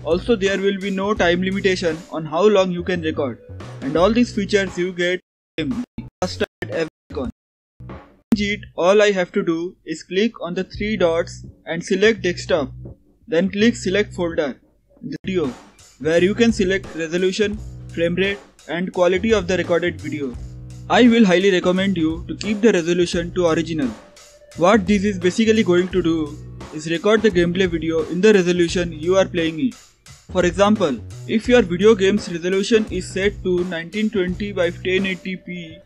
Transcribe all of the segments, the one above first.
Also, there will be no time limitation on how long you can record, and all these features you get first at every icon. To change it, all I have to do is click on the three dots and select desktop, then click select folder in the video, where you can select resolution, frame rate and quality of the recorded video. I will highly recommend you to keep the resolution to original. What this is basically going to do is record the gameplay video in the resolution you are playing it. For example, if your video game's resolution is set to 1920 by 1080p,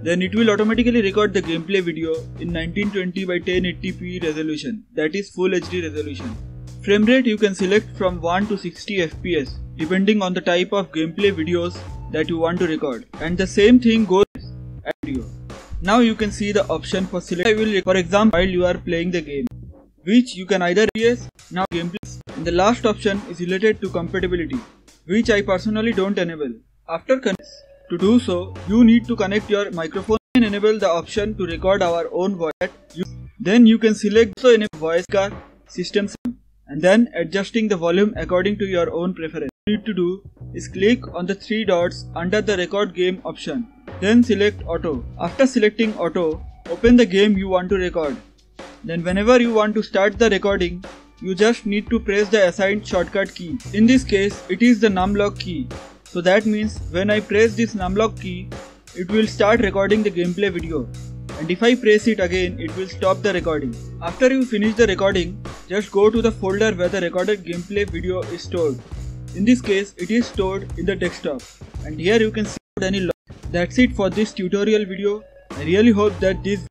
then it will automatically record the gameplay video in 1920 by 1080p resolution, that is Full HD resolution. Frame rate you can select from 1 to 60 fps depending on the type of gameplay videos that you want to record, and the same thing goes at video. Now you can see the option for select. I will, for example, while you are playing the game, which you can either yes, now gameplay, and the last option is related to compatibility, which I personally don't enable. After to do so, you need to connect your microphone and enable the option to record our own voice. Then you can select also enable voice car system and then adjusting the volume according to your own preference. What you need to do is click on the three dots under the record game option, then select auto. After selecting auto, open the game you want to record. Then whenever you want to start the recording, you just need to press the assigned shortcut key. In this case, it is the numlock key. So that means when I press this numlock key, it will start recording the gameplay video. And if I press it again, it will stop the recording. After you finish the recording, just go to the folder where the recorded gameplay video is stored. In this case, it is stored in the desktop. And here you can see any log. That's it for this tutorial video. I really hope that this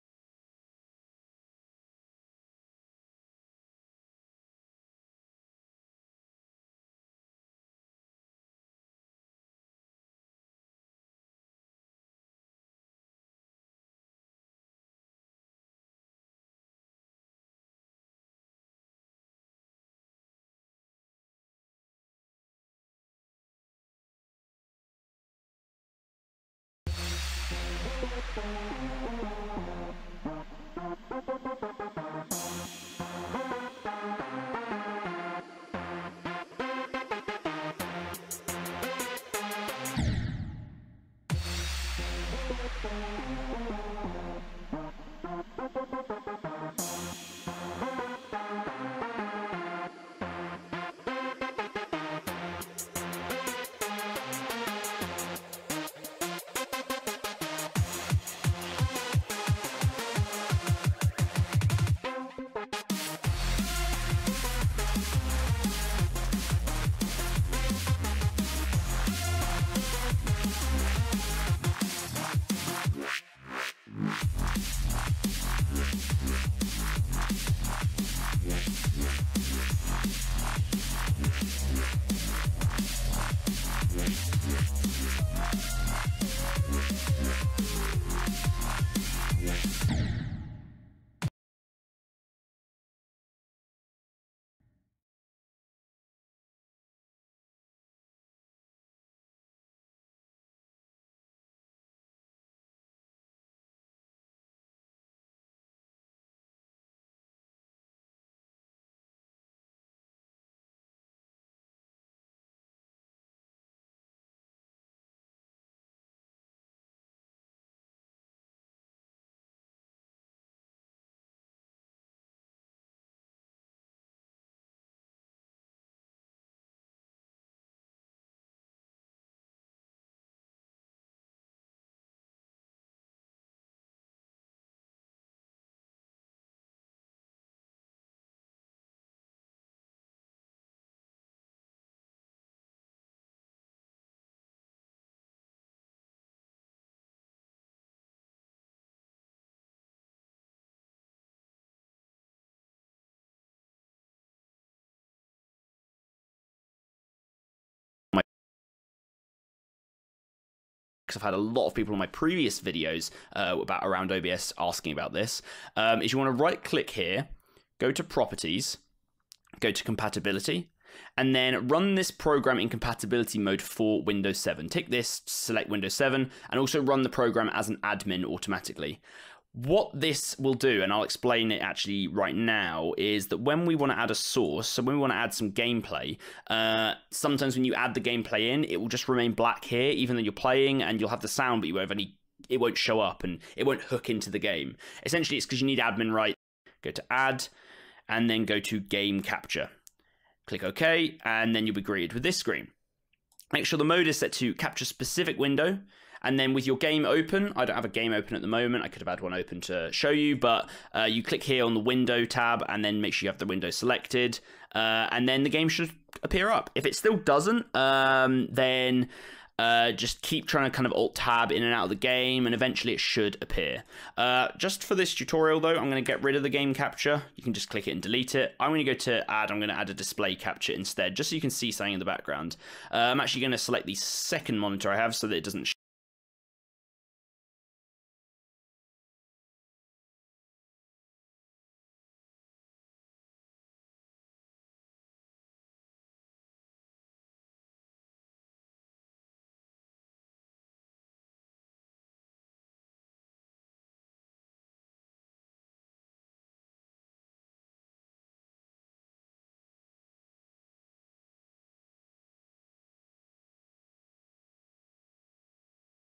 because I've had a lot of people in my previous videos around OBS asking about this, is you want to right click here, go to properties, go to compatibility, and then run this program in compatibility mode for Windows 7. Tick this, select Windows 7, and also run the program as an admin automatically. What this will do, and I'll explain it actually right now, is that when we want to add a source, so when we want to add some gameplay, sometimes when you add the gameplay in, it will just remain black here, even though you're playing, and you'll have the sound, but it won't show up, and it won't hook into the game. Essentially, it's because you need admin right. Go to add, and then go to game capture. Click OK, and then you'll be greeted with this screen. Make sure the mode is set to capture specific window, and then with your game open, I don't have a game open at the moment, I could have had one open to show you, but you click here on the window tab, and then make sure you have the window selected, and then the game should appear up. If it still doesn't, then just keep trying to kind of alt-tab in and out of the game, and eventually it should appear. Just for this tutorial, though, I'm going to get rid of the game capture. You can just click it and delete it. I'm going to go to add. I'm going to add a display capture instead, just so you can see something in the background. I'm actually going to select the second monitor I have so that it doesn't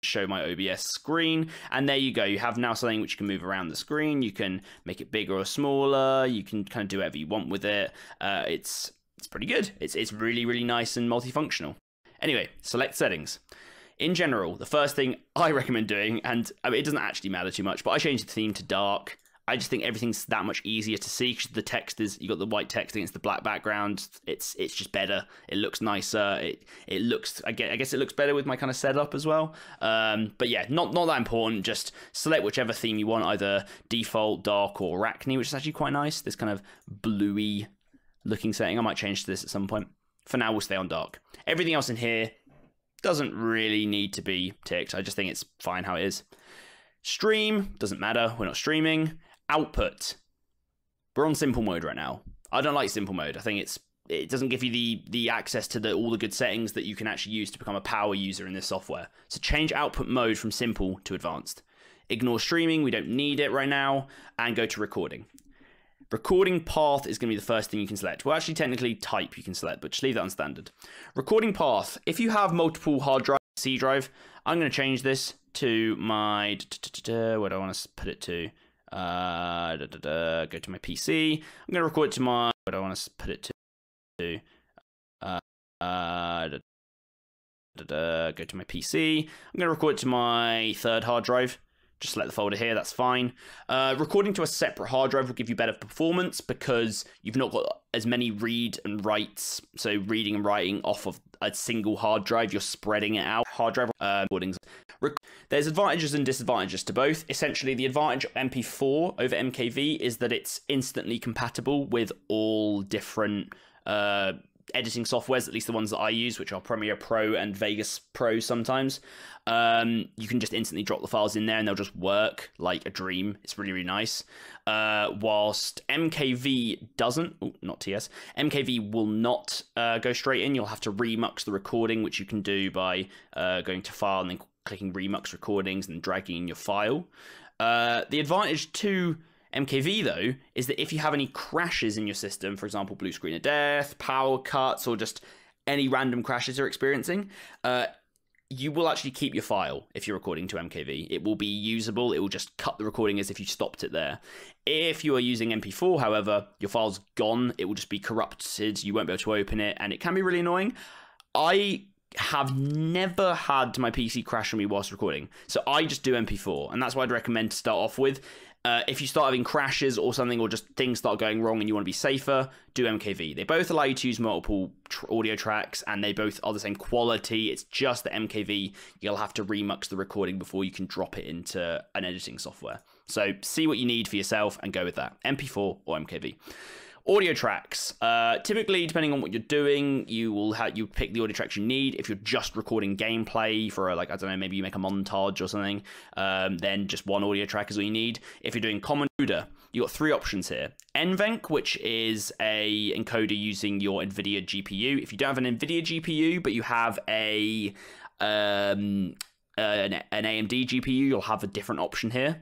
show my OBS screen, and there you go. You have now something which you can move around the screen. You can make it bigger or smaller. You can kind of do whatever you want with it. It's pretty good. It's really, really nice and multifunctional. Anyway, select settings. In general, the first thing I recommend doing, and I mean, it doesn't actually matter too much, but I changed the theme to dark. I just think everything's that much easier to see because the text is, you got the white text against the black background. It's just better. It looks nicer. It looks, I guess it looks better with my kind of setup as well. But yeah, not that important. Just select whichever theme you want, either default, dark, or Arachne, which is actually quite nice. This kind of bluey looking setting. I might change to this at some point. For now, we'll stay on dark. Everything else in here doesn't really need to be ticked. I just think it's fine how it is. Stream, doesn't matter. We're not streaming. Output. We're on simple mode right now. I don't like simple mode. I think it doesn't give you the access to all the good settings that you can actually use to become a power user in this software. So change output mode from simple to advanced. Ignore streaming, we don't need it right now, and go to recording. Recording path is going to be the first thing you can select. Well, actually, technically type you can select, but just leave that on standard. Recording path. If you have multiple hard drive, C drive, I'm going to change this to my, what do I want to put it to? Go to my PC. I'm going to record it to my, what do I want to put it to? Go to my PC. I'm going to record it to my third hard drive. Just select the folder here, that's fine. Recording to a separate hard drive will give you better performance because you've not got as many read and writes, so reading and writing off of a single hard drive, you're spreading it out. Hard drive recordings. There's advantages and disadvantages to both. Essentially, the advantage of MP4 over MKV is that it's instantly compatible with all different editing softwares, at least the ones that I use, which are Premiere Pro and Vegas Pro sometimes. You can just instantly drop the files in there and they'll just work like a dream. It's really, really nice. Whilst MKV doesn't, not TS, MKV will not go straight in. You'll have to remux the recording, which you can do by going to File and then clicking Remux Recordings and dragging in your file. The advantage to MKV, though, is that if you have any crashes in your system, for example, blue screen of death, power cuts, or just any random crashes you're experiencing, you will actually keep your file if you're recording to MKV. It will be usable. It will just cut the recording as if you stopped it there. If you are using MP4, however, your file's gone. It will just be corrupted. You won't be able to open it, and it can be really annoying. I have never had my PC crash on me whilst recording, so I just do MP4, and that's what I'd recommend to start off with. If you start having crashes or something, or just things start going wrong and you want to be safer, do MKV. They both allow you to use multiple audio tracks, and they both are the same quality. It's just that MKV, you'll have to remux the recording before you can drop it into an editing software. So see what you need for yourself and go with that, MP4 or MKV. Audio tracks. Typically, depending on what you're doing, you pick the audio tracks you need. If you're just recording gameplay for I don't know, maybe you make a montage or something, then just one audio track is all you need. If you're doing common encoder, you got 3 options here. NVENC, which is a encoder using your NVIDIA GPU. If you don't have an NVIDIA GPU, but you have an AMD GPU, you'll have a different option here.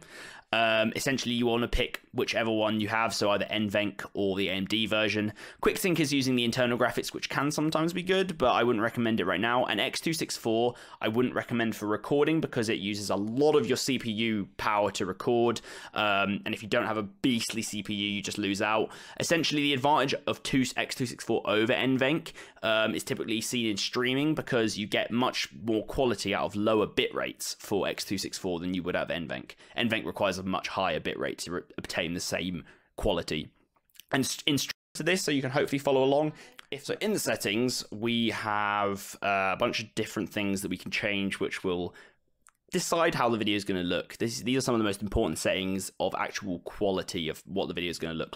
Essentially, you want to pick whichever one you have, so either NVENC or the AMD version. QuickSync is using the internal graphics, which can sometimes be good, but I wouldn't recommend it right now. And X264, I wouldn't recommend for recording because it uses a lot of your CPU power to record. And if you don't have a beastly CPU, you just lose out. Essentially, the advantage of X264 over NVENC is typically seen in streaming because you get much more quality out of lower bit rates for X264 than you would out of NVENC. NVENC requires a much higher bit rate to obtain the same quality. And in to this, so you can hopefully follow along. So in the settings, we have a bunch of different things that we can change, which will decide how the video is going to look. These are some of the most important settings of actual quality of what the video is going to look